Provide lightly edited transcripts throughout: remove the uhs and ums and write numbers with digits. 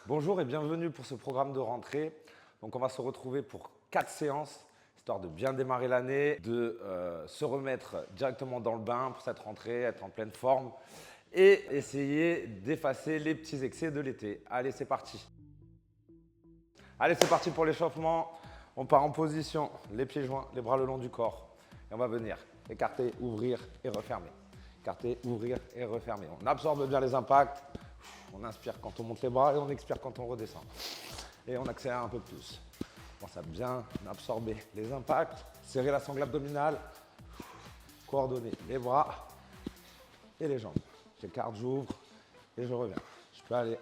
Bonjour et bienvenue pour ce programme de rentrée. Donc on va se retrouver pour 4 séances, histoire de bien démarrer l'année, de se remettre directement dans le bain pour cette rentrée, être en pleine forme et essayer d'effacer les petits excès de l'été. Allez, c'est parti. Allez, c'est parti pour l'échauffement. On part en position, les pieds joints, les bras le long du corps. Et on va venir écarter, ouvrir et refermer. Écarter, ouvrir et refermer. On absorbe bien les impacts. On inspire quand on monte les bras et on expire quand on redescend. Et on accélère un peu plus. On pense à bien absorber les impacts, serrer la sangle abdominale, coordonner les bras et les jambes. J'écarte, j'ouvre et je reviens. Je peux aller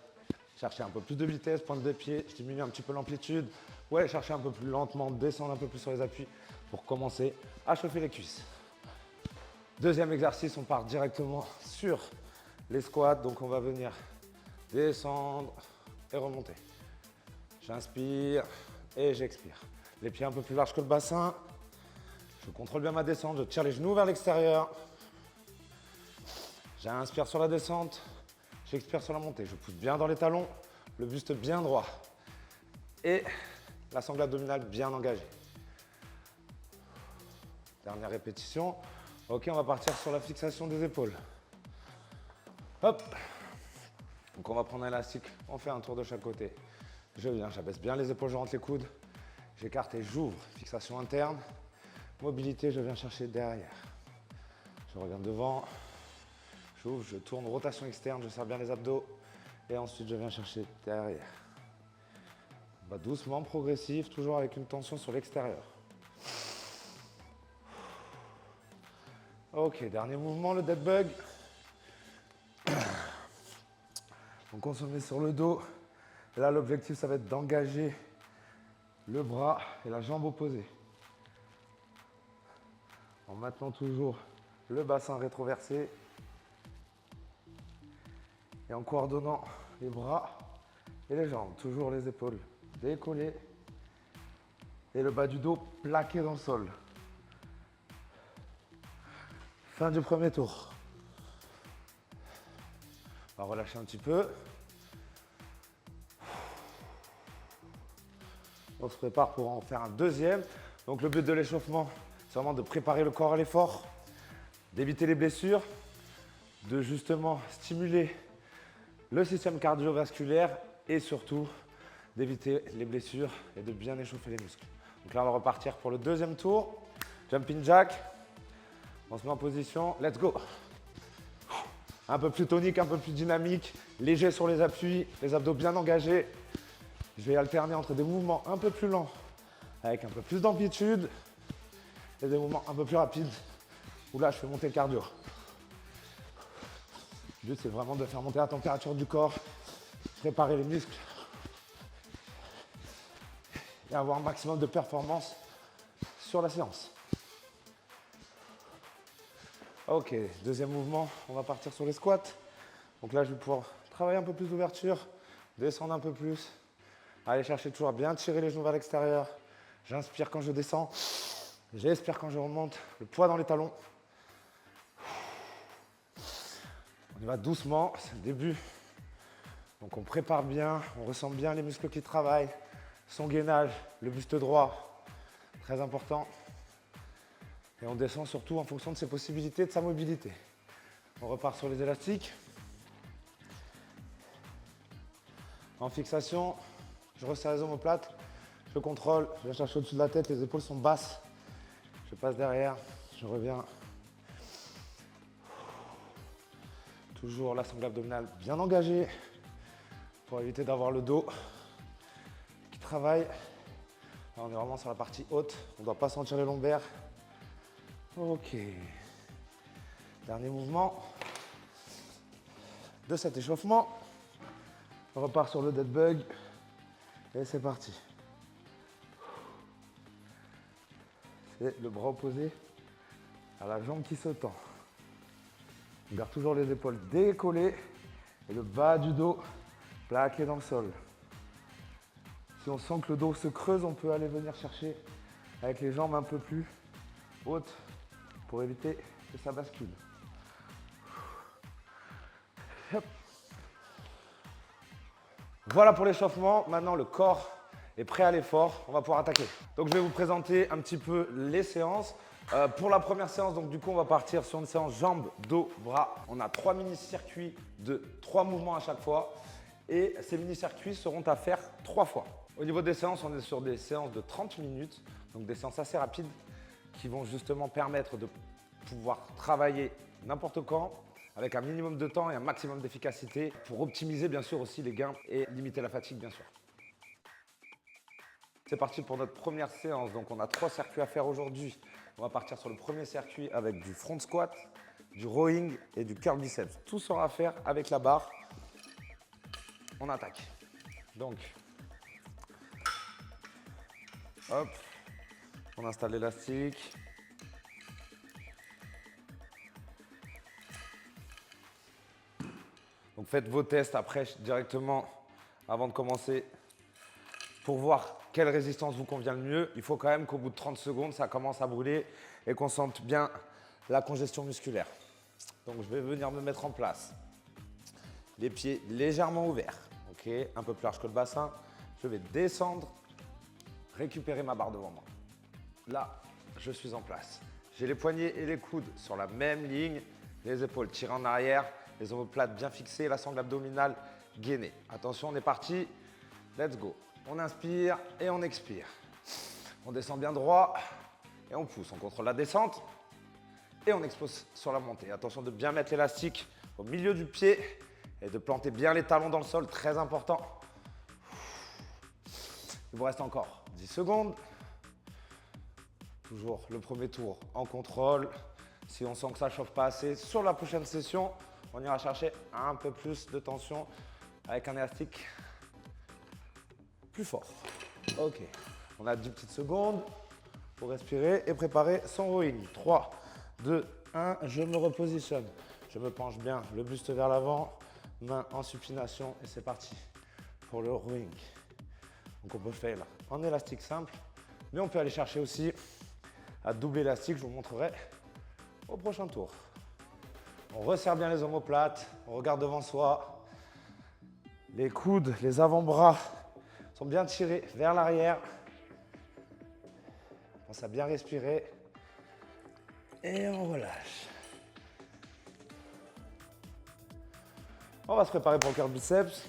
chercher un peu plus de vitesse, pointe de pied, je diminue un petit peu l'amplitude. Ou aller chercher un peu plus lentement, descendre un peu plus sur les appuis pour commencer à chauffer les cuisses. Deuxième exercice, on part directement sur les squats. Donc on va venir descendre et remonter. J'inspire et j'expire. Les pieds un peu plus larges que le bassin. Je contrôle bien ma descente, je tire les genoux vers l'extérieur. J'inspire sur la descente, j'expire sur la montée. Je pousse bien dans les talons, le buste bien droit. Et la sangle abdominale bien engagée. Dernière répétition. Ok, on va partir sur la fixation des épaules. Hop. Donc on va prendre un élastique, on fait un tour de chaque côté. Je viens, j'abaisse bien les épaules, je rentre les coudes. J'écarte et j'ouvre. Fixation interne. Mobilité, je viens chercher derrière. Je reviens devant. J'ouvre, je tourne, rotation externe, je serre bien les abdos. Et ensuite, je viens chercher derrière. On va doucement, progressif, toujours avec une tension sur l'extérieur. Ok, dernier mouvement, le dead bug. Donc on se met sur le dos. Et là, l'objectif, ça va être d'engager le bras et la jambe opposée. En maintenant toujours le bassin rétroversé. Et en coordonnant les bras et les jambes. Toujours les épaules décollées. Et le bas du dos plaqué dans le sol. Fin du premier tour. On va relâcher un petit peu. On se prépare pour en faire un deuxième. Donc le but de l'échauffement, c'est vraiment de préparer le corps à l'effort, d'éviter les blessures, de justement stimuler le système cardiovasculaire et surtout d'éviter les blessures et de bien échauffer les muscles. Donc là, on va repartir pour le deuxième tour. Jumping jack. On se met en position. Let's go. Un peu plus tonique, un peu plus dynamique, léger sur les appuis, les abdos bien engagés. Je vais alterner entre des mouvements un peu plus lents avec un peu plus d'amplitude et des mouvements un peu plus rapides où là je fais monter le cardio. Le but c'est vraiment de faire monter la température du corps, préparer les muscles et avoir un maximum de performance sur la séance. Ok, deuxième mouvement, on va partir sur les squats. Donc là je vais pouvoir travailler un peu plus d'ouverture, descendre un peu plus. Allez chercher toujours à bien tirer les genoux vers l'extérieur. J'inspire quand je descends. J'expire quand je remonte. Le poids dans les talons. On y va doucement, c'est le début. Donc on prépare bien, on ressent bien les muscles qui travaillent. Son gainage, le buste droit, très important. Et on descend surtout en fonction de ses possibilités, de sa mobilité. On repart sur les élastiques. En fixation. Je resserre les omoplates, je contrôle, je viens chercher au-dessus de la tête, les épaules sont basses. Je passe derrière, je reviens. Toujours la sangle abdominale bien engagée pour éviter d'avoir le dos qui travaille. Là, on est vraiment sur la partie haute, on ne doit pas sentir les lombaires. Ok. Dernier mouvement de cet échauffement. On repart sur le dead bug. Et c'est parti. C'est le bras opposé à la jambe qui se tend. On garde toujours les épaules décollées et le bas du dos plaqué dans le sol. Si on sent que le dos se creuse, on peut aller venir chercher avec les jambes un peu plus hautes pour éviter que ça bascule. Hop. Voilà pour l'échauffement. Maintenant, le corps est prêt à l'effort. On va pouvoir attaquer. Donc, je vais vous présenter un petit peu les séances. Pour la première séance, donc du coup, on va partir sur une séance jambes, dos, bras. On a 3 mini-circuits de 3 mouvements à chaque fois. Et ces mini-circuits seront à faire 3 fois. Au niveau des séances, on est sur des séances de 30 minutes. Donc, des séances assez rapides qui vont justement permettre de pouvoir travailler n'importe quand, avec un minimum de temps et un maximum d'efficacité pour optimiser bien sûr aussi les gains et limiter la fatigue bien sûr. C'est parti pour notre première séance. Donc on a 3 circuits à faire aujourd'hui. On va partir sur le premier circuit avec du front squat, du rowing et du curl biceps. Tout sera à faire avec la barre. On attaque. Donc, hop, on installe l'élastique. Donc faites vos tests après directement avant de commencer pour voir quelle résistance vous convient le mieux. Il faut quand même qu'au bout de 30 secondes, ça commence à brûler et qu'on sente bien la congestion musculaire. Donc je vais venir me mettre en place. Les pieds légèrement ouverts, ok, un peu plus large que le bassin. Je vais descendre, récupérer ma barre devant moi. Là, je suis en place. J'ai les poignets et les coudes sur la même ligne, les épaules tirées en arrière. Les omoplates bien fixées, la sangle abdominale gainée. Attention, on est parti. Let's go. On inspire et on expire. On descend bien droit et on pousse. On contrôle la descente et on explose sur la montée. Attention de bien mettre l'élastique au milieu du pied et de planter bien les talons dans le sol. Très important. Il vous reste encore 10 secondes. Toujours le premier tour en contrôle. Si on sent que ça ne chauffe pas assez, sur la prochaine session, on ira chercher un peu plus de tension avec un élastique plus fort. Ok, on a 10 petites secondes pour respirer et préparer son rowing. 3, 2, 1, je me repositionne. Je me penche bien, le buste vers l'avant, main en supination et c'est parti pour le rowing. Donc on peut faire en élastique simple, mais on peut aller chercher aussi à double élastique, je vous montrerai au prochain tour. On resserre bien les omoplates, on regarde devant soi. Les coudes, les avant-bras sont bien tirés vers l'arrière. On pense à bien respirer. Et on relâche. On va se préparer pour le curl biceps.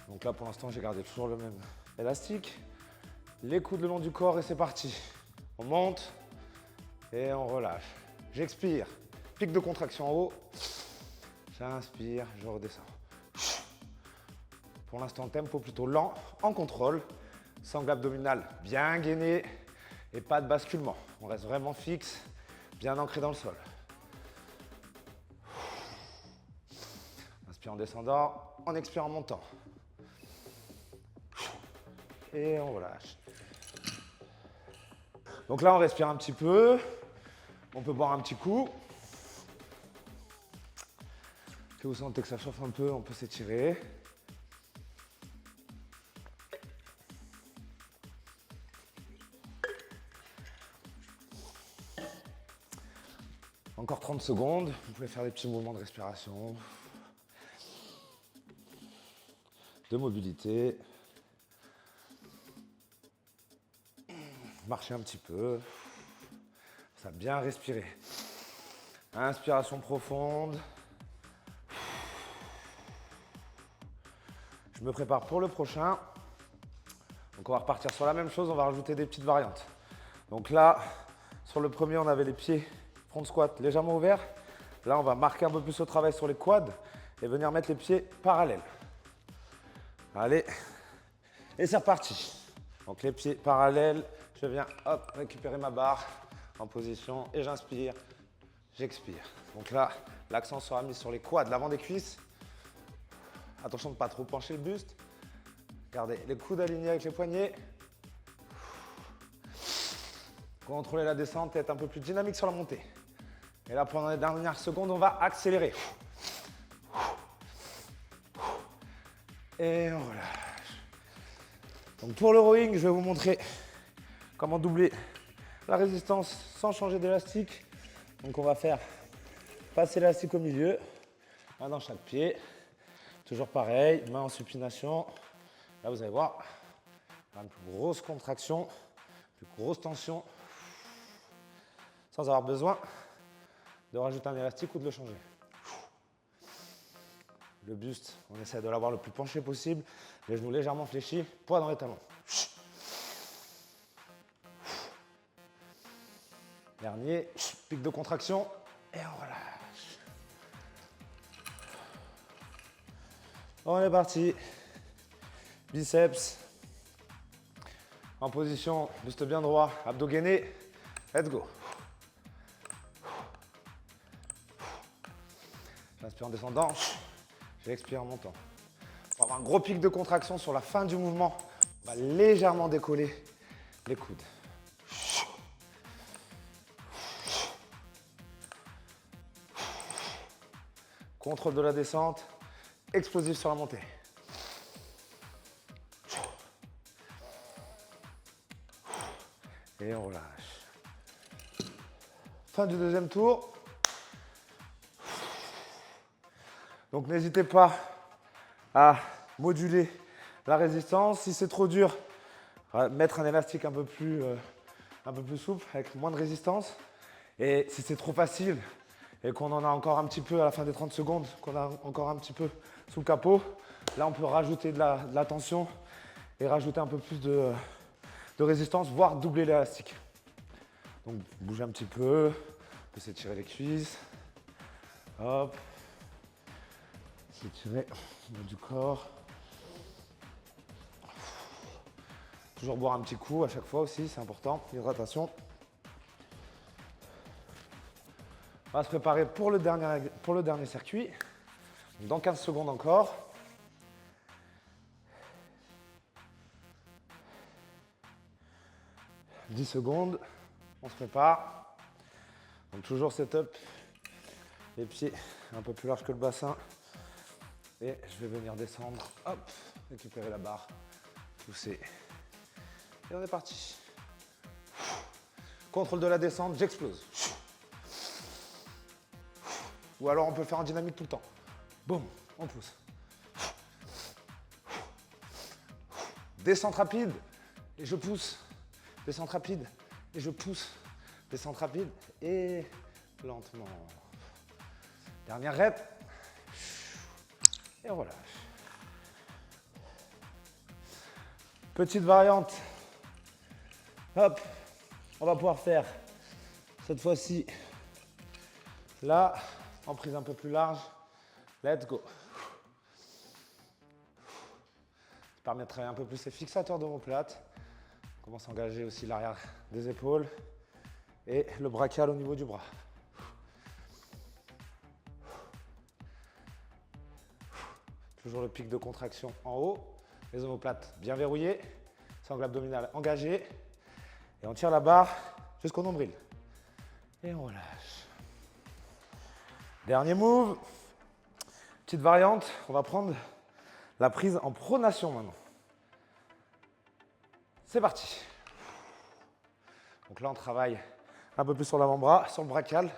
Donc là, pour l'instant, j'ai gardé toujours le même élastique. Les coudes le long du corps et c'est parti. On monte et on relâche. J'expire. Pic de contraction en haut. J'inspire, je redescends. Pour l'instant, tempo plutôt lent, en contrôle. Sangle abdominale bien gainée et pas de basculement. On reste vraiment fixe, bien ancré dans le sol. Inspire en descendant, on expire en montant. Et on relâche. Donc là, on respire un petit peu. On peut boire un petit coup. Si vous sentez que ça chauffe un peu, on peut s'étirer. Encore 30 secondes. Vous pouvez faire des petits mouvements de respiration, de mobilité. Marchez un petit peu. Ça bien respirer. Inspiration profonde. Je me prépare pour le prochain. Donc on va repartir sur la même chose, on va rajouter des petites variantes. Donc là, sur le premier, on avait les pieds front squat légèrement ouverts. Là, on va marquer un peu plus au travail sur les quads et venir mettre les pieds parallèles. Allez, et c'est reparti. Donc les pieds parallèles, je viens hop, récupérer ma barre en position et j'inspire, j'expire. Donc là, l'accent sera mis sur les quads, l'avant des cuisses. Attention de ne pas trop pencher le buste. Gardez les coudes alignés avec les poignets. Contrôlez la descente et être un peu plus dynamique sur la montée. Et là, pendant les dernières secondes, on va accélérer. Et on relâche. Donc pour le rowing, je vais vous montrer comment doubler la résistance sans changer d'élastique. Donc on va faire passer l'élastique au milieu, un dans chaque pied. Toujours pareil, main en supination. Là, vous allez voir, une plus grosse contraction, plus grosse tension, sans avoir besoin de rajouter un élastique ou de le changer. Le buste, on essaie de l'avoir le plus penché possible, les genoux légèrement fléchis, poids dans les talons. Dernier, pic de contraction et on relâche. On est parti. Biceps. En position, buste bien droit, abdos gainés. Let's go. J'inspire en descendant. J'expire en montant. Pour avoir un gros pic de contraction sur la fin du mouvement, on va légèrement décoller les coudes. Contrôle de la descente, explosif sur la montée. Et on relâche. Fin du deuxième tour. Donc n'hésitez pas à moduler la résistance. Si c'est trop dur, mettre un élastique un peu plus souple, avec moins de résistance. Et si c'est trop facile et qu'on en a encore un petit peu à la fin des 30 secondes, qu'on a encore un petit peu sous le capot, là on peut rajouter de la tension et rajouter un peu plus de résistance, voire doubler l'élastique. Donc bougez un petit peu, on peut s'étirer les cuisses. Hop. S'étirer le bas du corps. Toujours boire un petit coup à chaque fois aussi, c'est important, l'hydratation. On va se préparer pour le dernier circuit. Dans 15 secondes encore. « 10 secondes, on se prépare. Donc toujours setup, les pieds un peu plus larges que le bassin. Et je vais venir descendre, hop, récupérer la barre, pousser. Et on est parti. Contrôle de la descente, j'explose. Ou alors on peut faire en dynamique tout le temps. Boum, on pousse. Descente rapide et je pousse. Descente rapide et je pousse. Descente rapide et lentement. Dernière rep. Et on relâche. Petite variante. Hop, on va pouvoir faire cette fois-ci là, en prise un peu plus large. Let's go. Ça permet de travailler un peu plus les fixateurs d'omoplate. On commence à engager aussi l'arrière des épaules et le brachial au niveau du bras. Toujours le pic de contraction en haut, les omoplates bien verrouillées, sangle abdominale engagée et on tire la barre jusqu'au nombril. Et on relâche. Dernier move, petite variante, on va prendre la prise en pronation maintenant. C'est parti. Donc là on travaille un peu plus sur l'avant-bras, sur le brachial,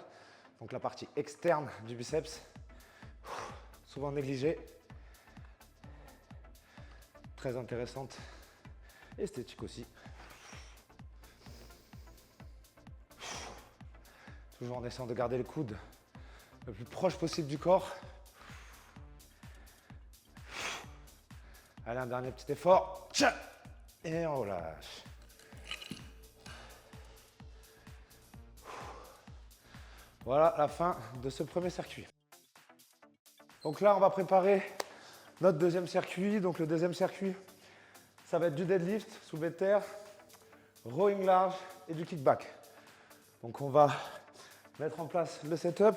donc la partie externe du biceps, souvent négligée. Très intéressante, esthétique aussi. Toujours en essayant de garder le coude le plus proche possible du corps. Allez, un dernier petit effort. Et on relâche. Voilà la fin de ce premier circuit. Donc là, on va préparer notre deuxième circuit. Donc le deuxième circuit, ça va être du deadlift, soulevé de terre, rowing large et du kickback. Donc on va mettre en place le setup.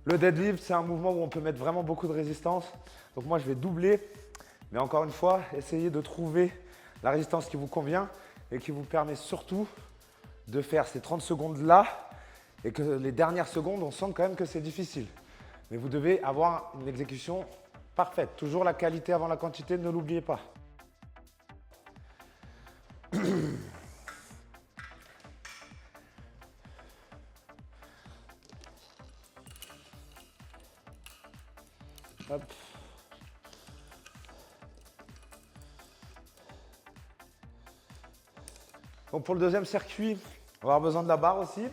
Le deadlift, c'est un mouvement où on peut mettre vraiment beaucoup de résistance. Donc moi, je vais doubler. Mais encore une fois, essayez de trouver la résistance qui vous convient et qui vous permet surtout de faire ces 30 secondes-là et que les dernières secondes, on sent quand même que c'est difficile. Mais vous devez avoir une exécution parfaite. Toujours la qualité avant la quantité, ne l'oubliez pas. Hop. Donc pour le deuxième circuit, on va avoir besoin de la barre aussi.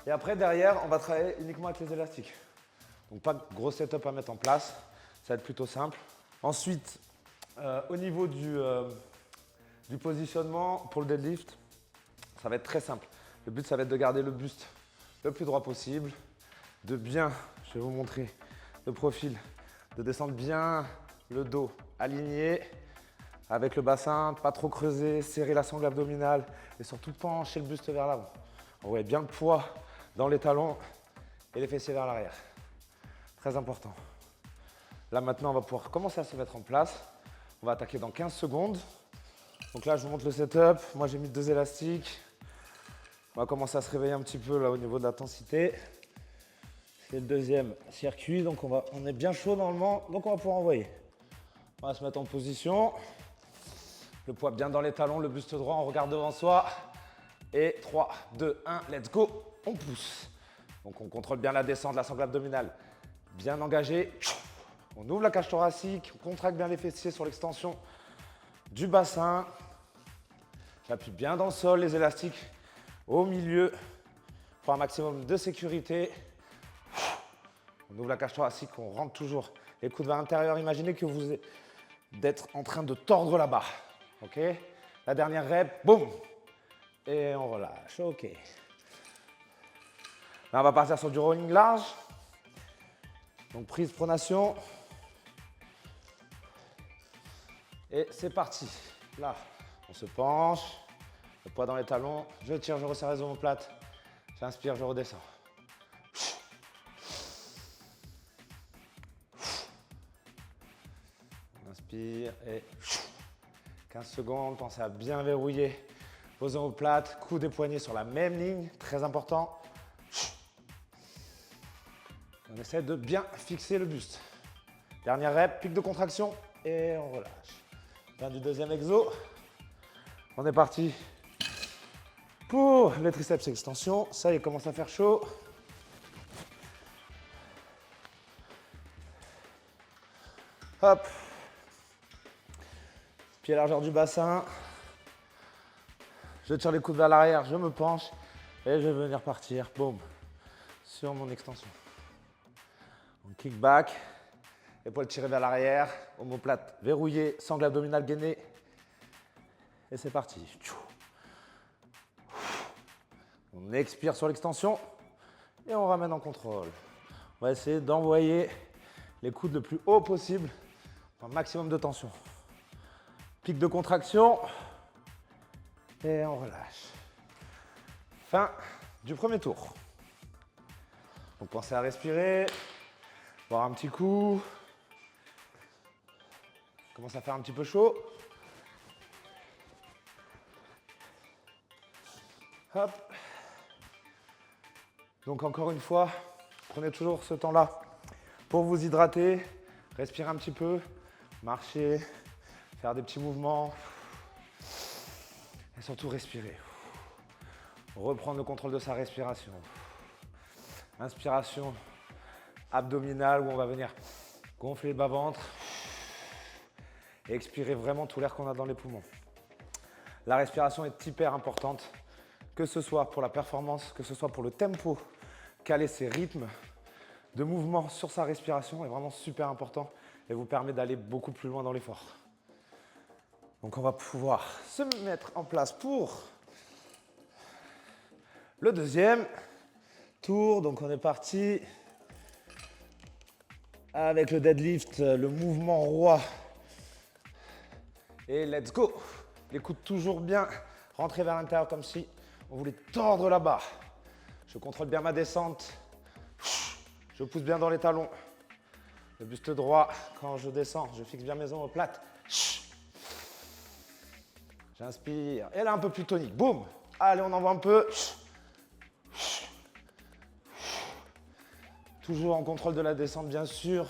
Et après, derrière, on va travailler uniquement avec les élastiques. Donc pas de gros setup à mettre en place. Ça va être plutôt simple. Ensuite, au niveau du positionnement pour le deadlift, ça va être très simple. Le but, ça va être de garder le buste le plus droit possible, de bien, je vais vous montrer le profil, de descendre bien le dos aligné avec le bassin, pas trop creuser, serrer la sangle abdominale et surtout pencher le buste vers l'avant. On voit bien le poids dans les talons et les fessiers vers l'arrière. Très important. Là maintenant, on va pouvoir commencer à se mettre en place. On va attaquer dans 15 secondes. Donc là, je vous montre le setup. Moi, j'ai mis 2 élastiques. On va commencer à se réveiller un petit peu là au niveau de l'intensité. C'est le deuxième circuit, donc on est bien chaud normalement, donc on va pouvoir envoyer. On va se mettre en position. Le poids bien dans les talons, le buste droit, on regarde devant soi. Et 3, 2, 1, let's go. On pousse. Donc on contrôle bien la descente, la sangle abdominale. Bien engagée. On ouvre la cage thoracique, on contracte bien les fessiers sur l'extension du bassin. J'appuie bien dans le sol, les élastiques au milieu pour un maximum de sécurité. On ouvre la cage thoracique, on rentre toujours les coudes vers l'intérieur. Imaginez que vous êtes en train de tordre la barre. Ok? La dernière rep, boum! Et on relâche. Ok. Là, on va partir sur du rowing large. Donc prise pronation. Et c'est parti. Là, on se penche. Le poids dans les talons. Je tire, je resserre les omoplates. J'inspire, je redescends. On inspire et 15 secondes. Pensez à bien verrouiller vos omoplates. Coudes et poignets sur la même ligne. Très important. On essaie de bien fixer le buste. Dernière rep, pic de contraction et on relâche. Fin du deuxième exo. On est parti pour les triceps extension. Ça y est, il commence à faire chaud. Hop. Pied largeur du bassin. Je tire les coudes vers l'arrière, je me penche et je vais venir partir, boum, sur mon extension. On kick back, épaule tirée vers l'arrière, omoplate verrouillée, sangle abdominale gainée. Et c'est parti. On expire sur l'extension et on ramène en contrôle. On va essayer d'envoyer les coudes le plus haut possible, un maximum de tension. Pic de contraction et on relâche. Fin du premier tour. Donc pensez à respirer, boire un petit coup. Commence à faire un petit peu chaud. Hop. Donc encore une fois, prenez toujours ce temps-là pour vous hydrater, respirer un petit peu, marcher, faire des petits mouvements et surtout respirer. Reprendre le contrôle de sa respiration. Inspiration abdominale où on va venir gonfler le bas-ventre et expirer vraiment tout l'air qu'on a dans les poumons. La respiration est hyper importante, que ce soit pour la performance, que ce soit pour le tempo. Caler ses rythmes de mouvement sur sa respiration est vraiment super important et vous permet d'aller beaucoup plus loin dans l'effort. Donc on va pouvoir se mettre en place pour le deuxième tour. Donc on est parti avec le deadlift, le mouvement roi. Et let's go. Les coudes toujours bien rentrés vers l'intérieur comme si on voulait tordre la barre. Je contrôle bien ma descente. Je pousse bien dans les talons. Le buste droit, quand je descends, je fixe bien mes omoplates. J'inspire. Et là, un peu plus tonique. Boum. Allez, on envoie un peu. Toujours en contrôle de la descente, bien sûr.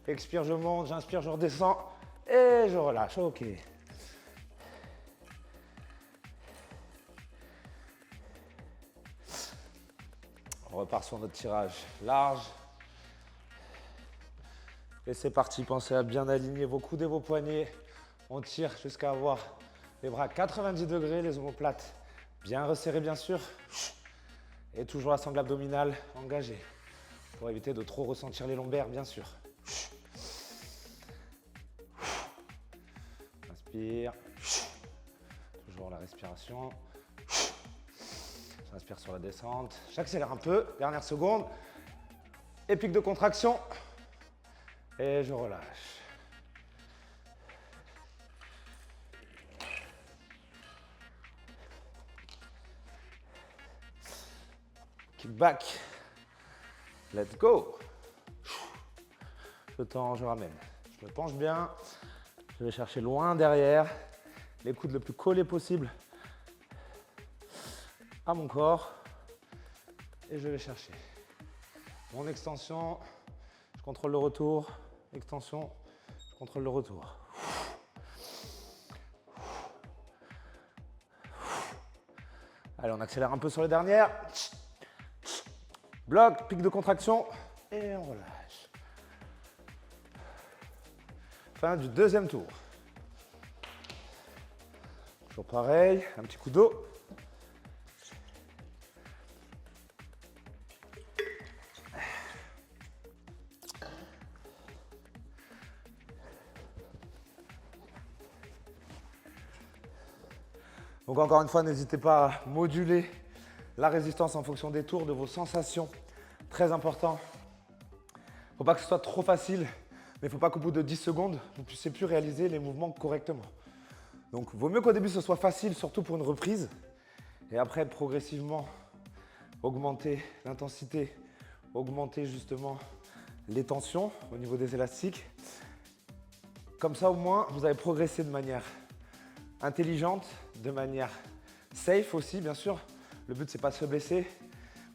Expire, je monte. J'inspire, je redescends. Et je relâche. OK. On repart sur notre tirage large. Et c'est parti. Pensez à bien aligner vos coudes et vos poignets. On tire jusqu'à avoir Les bras 90 degrés, les omoplates bien resserrés bien sûr. Et toujours la sangle abdominale engagée pour éviter de trop ressentir les lombaires bien sûr. Inspire. Toujours la respiration. J'inspire sur la descente. J'accélère un peu. Dernière seconde. Et pic de contraction. Et je relâche. Kick back. Let's go. Je tends, je ramène. Je me penche bien. Je vais chercher loin derrière. Les coudes le plus collés possible à mon corps. Et je vais chercher mon extension. Je contrôle le retour. Extension. Je contrôle le retour. Allez, on accélère un peu sur les dernières. Bloc, pic de contraction. Et on relâche. Fin du deuxième tour. Toujours pareil, un petit coup d'eau. Donc encore une fois, n'hésitez pas à moduler la résistance en fonction des tours, de vos sensations. Très important. Il ne faut pas que ce soit trop facile, mais il ne faut pas qu'au bout de 10 secondes, vous ne puissiez plus réaliser les mouvements correctement. Donc, il vaut mieux qu'au début, ce soit facile, surtout pour une reprise. Et après, progressivement, augmenter l'intensité, augmenter justement les tensions au niveau des élastiques. Comme ça, au moins, vous avez progressé de manière intelligente, de manière safe aussi, bien sûr. Le but, c'est pas de se blesser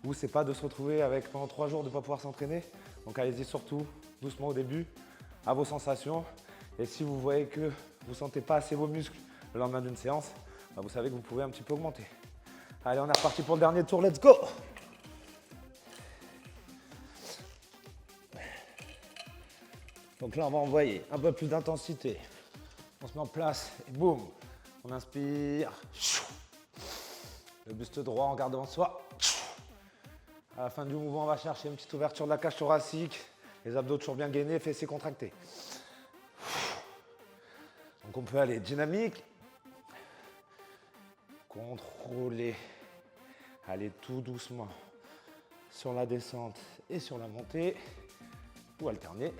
ou c'est pas de se retrouver avec pendant 3 jours de ne pas pouvoir s'entraîner. Donc, allez-y surtout doucement au début, à vos sensations. Et si vous voyez que vous ne sentez pas assez vos muscles le lendemain d'une séance, bah vous savez que vous pouvez un petit peu augmenter. Allez, on est reparti pour le dernier tour. Let's go! Donc là, on va envoyer un peu plus d'intensité. On se met en place et boum, on inspire. Le buste droit en garde devant soi. À la fin du mouvement, on va chercher une petite ouverture de la cage thoracique. Les abdos toujours bien gainés, fessiers contractés. Donc on peut aller dynamique, contrôler, aller tout doucement sur la descente et sur la montée, ou alterner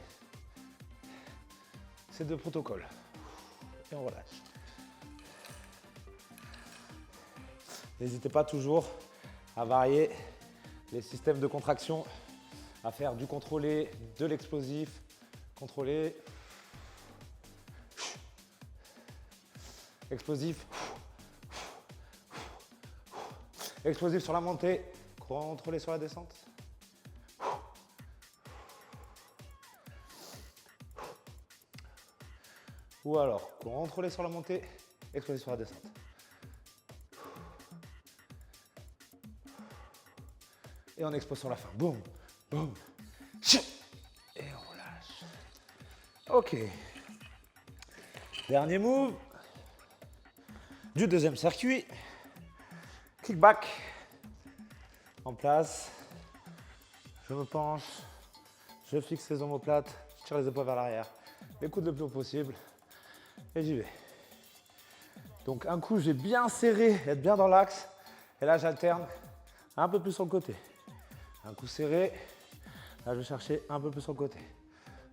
ces deux protocoles. Et on relâche. N'hésitez pas toujours à varier les systèmes de contraction, à faire du contrôlé, de l'explosif, contrôlé, explosif, explosif sur la montée, contrôlé sur la descente. Ou alors, contrôlé sur la montée, explosif sur la descente. Et on explose sur la fin. Boum, boum. Et on relâche. Ok. Dernier move du deuxième circuit. Kickback. En place. Je me penche. Je fixe les omoplates. Je tire les épaules vers l'arrière. Les coudes le plus haut possible. Et j'y vais. Donc un coup, j'ai bien serré, être bien dans l'axe. Et là, j'alterne un peu plus sur le côté. Un coup serré. Là, je vais chercher un peu plus sur le côté.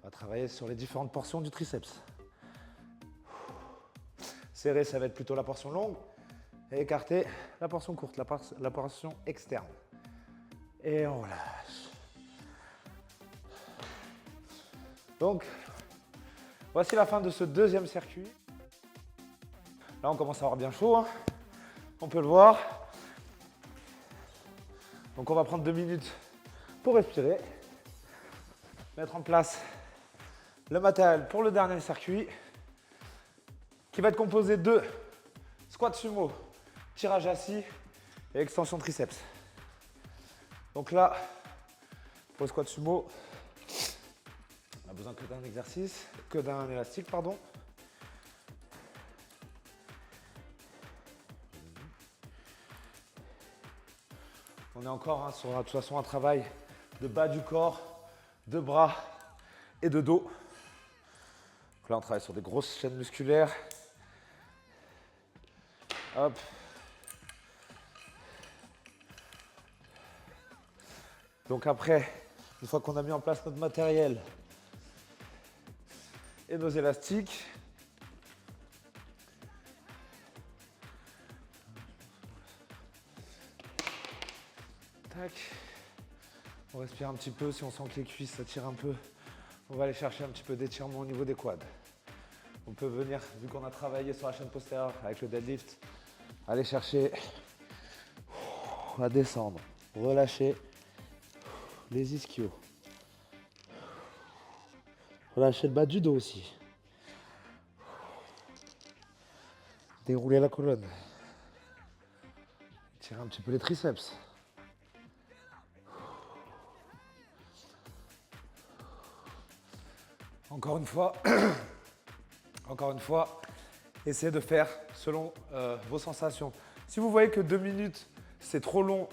On va travailler sur les différentes portions du triceps. Serré, ça va être plutôt la portion longue. Et écarté, la portion courte, la portion externe. Et on relâche. Donc, voici la fin de ce deuxième circuit. Là, on commence à avoir bien chaud, hein. On peut le voir. Donc, on va prendre 2 minutes pour respirer. Mettre en place le matériel pour le dernier circuit, qui va être composé de squat sumo, tirage assis et extension triceps. Donc là, pour le squat sumo, on a besoin que d'un élastique, pardon. On est encore sur de toute façon un travail de bas du corps, de bras et de dos. Donc là, on travaille sur des grosses chaînes musculaires. Hop. Donc après, une fois qu'on a mis en place notre matériel et nos élastiques, tac, on respire un petit peu. Si on sent que les cuisses s'attirent un peu, on va aller chercher un petit peu d'étirement au niveau des quads. On peut venir, vu qu'on a travaillé sur la chaîne postérieure avec le deadlift, aller chercher à descendre, relâcher les ischios. Relâchez le bas du dos aussi. Déroulez la colonne. Tirez un petit peu les triceps. Encore une fois, essayez de faire selon vos sensations. Si vous voyez que 2 minutes, c'est trop long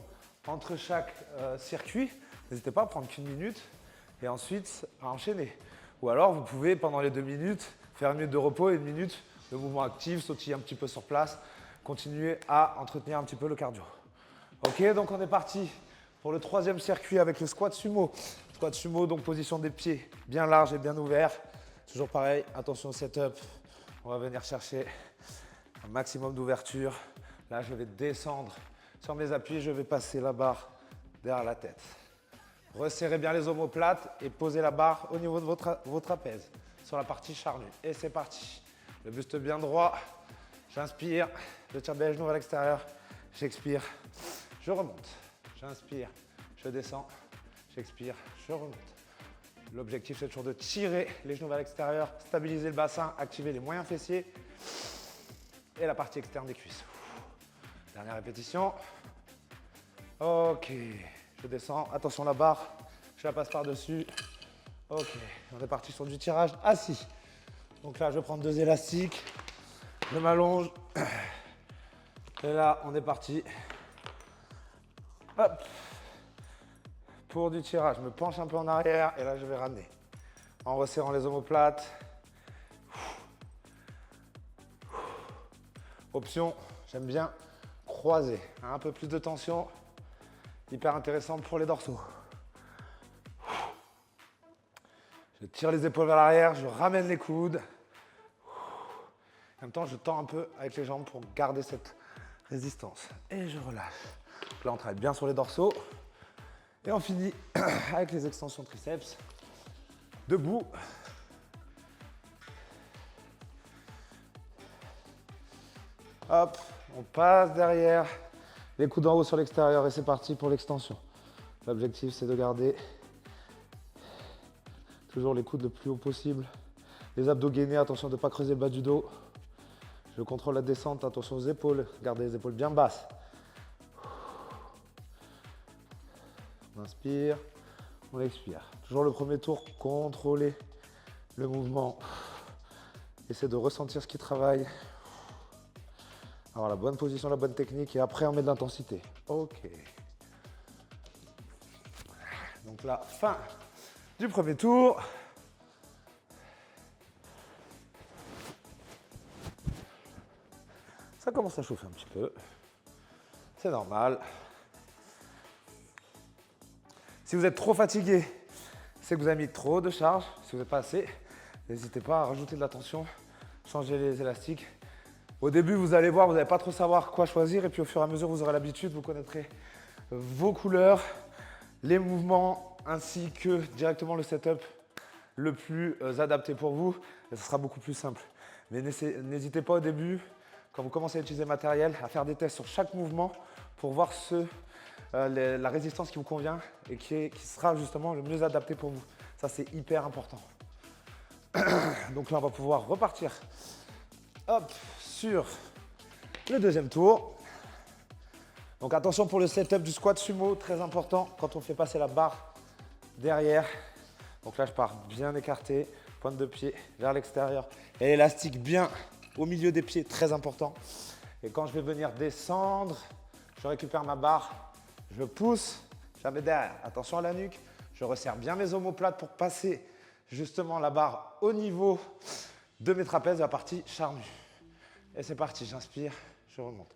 entre chaque circuit, n'hésitez pas à prendre qu'1 minute et ensuite à enchaîner. Ou alors, vous pouvez, pendant les 2 minutes, faire 1 minute de repos et 1 minute de mouvement actif, sautiller un petit peu sur place, continuer à entretenir un petit peu le cardio. Ok, donc on est parti pour le 3e circuit avec le squat sumo. Squat sumo, donc position des pieds bien large et bien ouvert. Toujours pareil, attention au setup. On va venir chercher un maximum d'ouverture. Là, je vais descendre sur mes appuis, je vais passer la barre derrière la tête. Resserrez bien les omoplates et posez la barre au niveau de vos trapèzes, sur la partie charnue. Et c'est parti. Le buste bien droit. J'inspire, je tire bien les genoux vers l'extérieur. J'expire, je remonte. J'inspire, je descends. J'expire, je remonte. L'objectif, c'est toujours de tirer les genoux vers l'extérieur, stabiliser le bassin, activer les moyens fessiers et la partie externe des cuisses. Dernière répétition. Ok, je descends. Attention la barre, je la passe par-dessus. Ok, on est parti sur du tirage assis. Donc là, je vais prendre 2 élastiques. Je m'allonge. Et là, on est parti. Hop. Pour du tirage, je me penche un peu en arrière et là, je vais ramener. En resserrant les omoplates. Option, j'aime bien croiser. Un peu plus de tension. Hyper intéressant pour les dorsaux. Je tire les épaules vers l'arrière, je ramène les coudes. En même temps, je tends un peu avec les jambes pour garder cette résistance. Et je relâche. Donc là, on travaille bien sur les dorsaux. Et on finit avec les extensions triceps. Debout. Hop, on passe derrière. Les coudes en haut sur l'extérieur et c'est parti pour l'extension. L'objectif, c'est de garder toujours les coudes le plus haut possible. Les abdos gainés, attention de ne pas creuser le bas du dos. Je contrôle la descente, attention aux épaules. Gardez les épaules bien basses. On inspire, on expire. Toujours le premier tour, contrôlez le mouvement. Essayez de ressentir ce qui travaille. Alors la bonne position, la bonne technique et après on met de l'intensité. Ok. Donc là, fin du premier tour. Ça commence à chauffer un petit peu. C'est normal. Si vous êtes trop fatigué, c'est que vous avez mis trop de charge. Si vous n'êtes pas assez, n'hésitez pas à rajouter de la tension, changer les élastiques. Au début, vous allez voir, vous n'allez pas trop savoir quoi choisir et puis au fur et à mesure, vous aurez l'habitude, vous connaîtrez vos couleurs, les mouvements ainsi que directement le setup le plus adapté pour vous et ce sera beaucoup plus simple. Mais n'hésitez pas au début, quand vous commencez à utiliser le matériel, à faire des tests sur chaque mouvement pour voir la résistance qui vous convient et qui sera justement le mieux adapté pour vous. Ça, c'est hyper important. Donc là, on va pouvoir repartir. Hop, sur le deuxième tour. Donc attention pour le setup du squat sumo, très important quand on fait passer la barre derrière. Donc là, je pars bien écarté, pointe de pied vers l'extérieur et l'élastique bien au milieu des pieds, très important. Et quand je vais venir descendre, je récupère ma barre Je pousse, jamais derrière. Attention à la nuque. Je resserre bien mes omoplates pour passer justement la barre au niveau de mes trapèzes, la partie charnue. Et c'est parti, j'inspire, je remonte.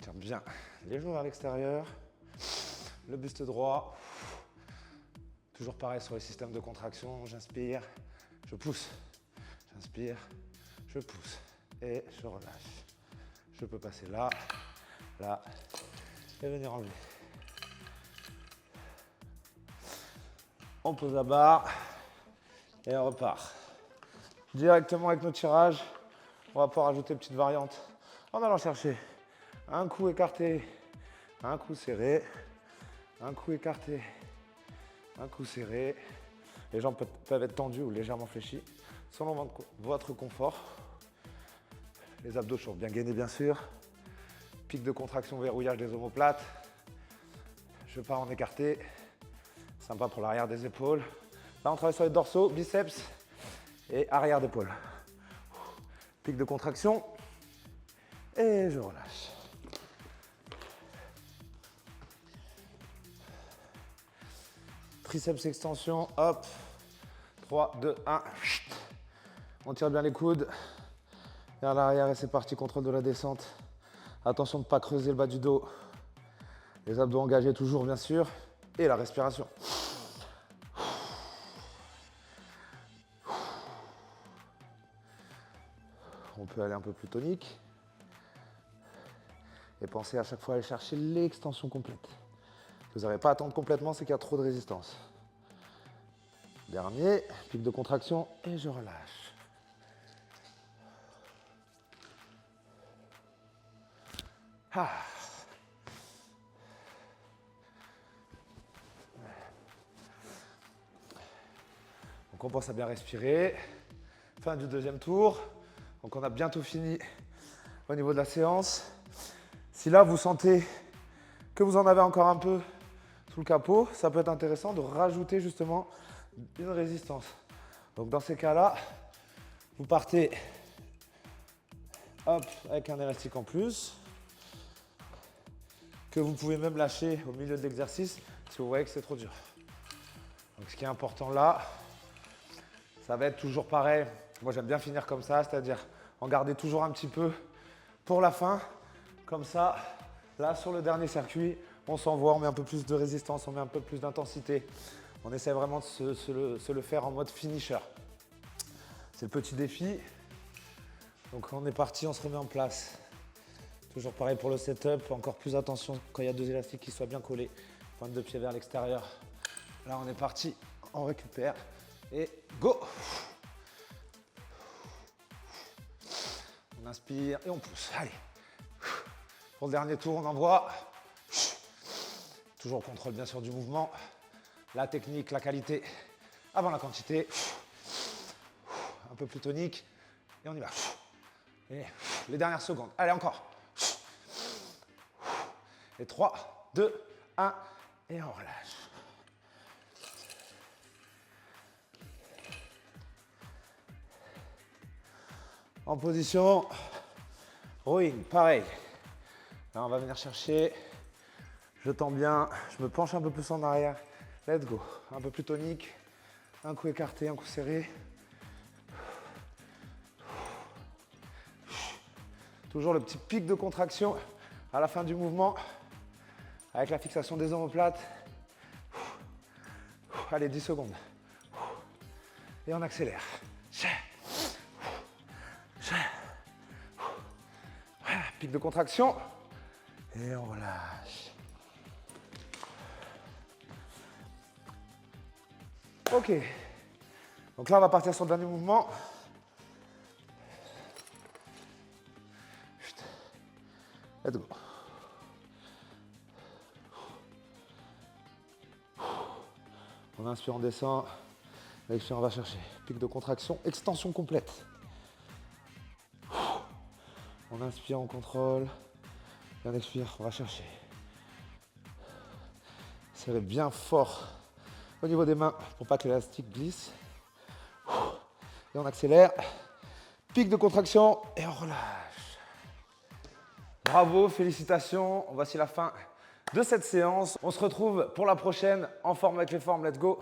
Tiens bien les genoux vers l'extérieur, le buste droit. Toujours pareil sur les systèmes de contraction, j'inspire, je pousse, j'inspire, je pousse et je relâche. Je peux passer là, là et venir enlever. On pose la barre et on repart. Directement avec nos tirages, on va pouvoir ajouter une petite variante en allant chercher un coup écarté, un coup serré, un coup écarté, un coup serré. Les jambes peuvent être tendues ou légèrement fléchies, selon votre confort. Les abdos sont bien gainés, bien sûr. Pic de contraction, verrouillage des omoplates. Je pars en écarté. Sympa pour l'arrière des épaules. Là, on travaille sur les dorsaux, biceps et arrière d'épaule. Pic de contraction. Et je relâche. Triceps extension, hop. 3, 2, 1. On tire bien les coudes vers l'arrière et c'est parti, contrôle de la descente. Attention de ne pas creuser le bas du dos. Les abdos engagés toujours, bien sûr. Et la respiration. On peut aller un peu plus tonique. Et pensez à chaque fois à aller chercher l'extension complète. Vous n'avez pas à attendre complètement, c'est qu'il y a trop de résistance. Dernier, pic de contraction et je relâche. Ah. Donc on pense à bien respirer. Fin du deuxième tour. Donc on a bientôt fini au niveau de la séance. Si là vous sentez que vous en avez encore un peu sous le capot, ça peut être intéressant de rajouter justement une résistance. Donc dans ces cas-là, vous partez hop, avec un élastique en plus, que vous pouvez même lâcher au milieu de l'exercice si vous voyez que c'est trop dur. Donc ce qui est important là, ça va être toujours pareil. Moi j'aime bien finir comme ça, c'est-à-dire en garder toujours un petit peu pour la fin. Comme ça, là sur le dernier circuit, on s'envoie, on met un peu plus de résistance, on met un peu plus d'intensité. On essaie vraiment de se le faire en mode finisher. C'est le petit défi. Donc on est parti, on se remet en place. Toujours pareil pour le setup, encore plus attention quand il y a deux élastiques qui soient bien collés. Pointe de pied vers l'extérieur. Là on est parti, on récupère et go. On inspire et on pousse. Allez. Pour le dernier tour, on envoie. Toujours contrôle bien sûr du mouvement. La technique, la qualité avant la quantité. Un peu plus tonique. Et on y va. Et les dernières secondes. Allez, encore. Et 3, 2, 1. Et on relâche. En position. Rowing, pareil. Là, on va venir chercher. Je tends bien. Je me penche un peu plus en arrière. Let's go. Un peu plus tonique. Un coup écarté, un coup serré. Toujours le petit pic de contraction à la fin du mouvement. Avec la fixation des omoplates. Allez, 10 secondes. Et on accélère. Pic de contraction. Et on relâche. Ok. Donc là, on va partir sur le dernier mouvement. Let's go. On inspire, on descend. Expire, on va chercher. Pic de contraction, extension complète. On inspire, on contrôle. Et on expire, on va chercher. Serrez bien fort au niveau des mains pour pas que l'élastique glisse. Et on accélère. Pic de contraction et on relâche. Bravo, félicitations. Voici la fin de cette séance. On se retrouve pour la prochaine en forme avec les formes. Let's go.